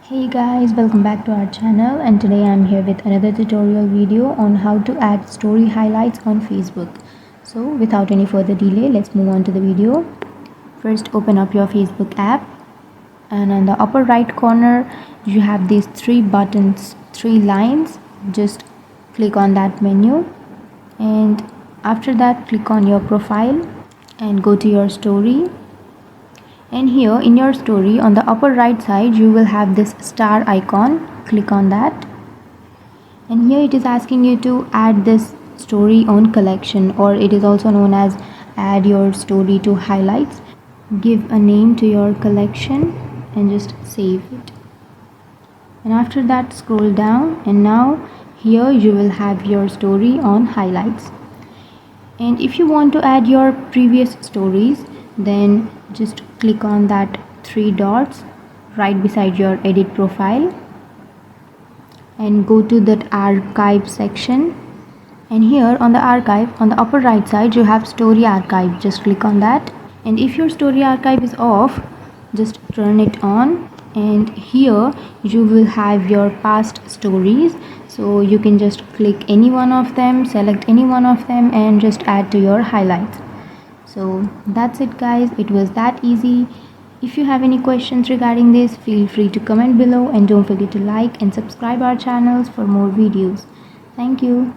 Hey guys, welcome back to our channel, and today I'm here with another tutorial video on how to add story highlights on Facebook. So without any further delay, let's move on to the video. First, open up your Facebook app, and on the upper right corner you have these three buttons, three lines. Just click on that menu, and after that click on your profile and go to your story. And here in your story, on the upper right side, you will have this star icon. Click on that, and here it is asking you to add this story on collection, or it is also known as add your story to highlights. Give a name to your collection and just save it. And after that, scroll down, and now here you will have your story on highlights. And if you want to add your previous stories, then just click on that three dots right beside your edit profile and go to that archive section. And here on the archive, on the upper right side, you have story archive. Just click on that, and if your story archive is off, just turn it on, and here you will have your past stories. So you can just click any one of them, select any one of them, and just add to your highlights. So that's it guys, it was that easy. If you have any questions regarding this, feel free to comment below, and don't forget to like and subscribe our channels for more videos. Thank you.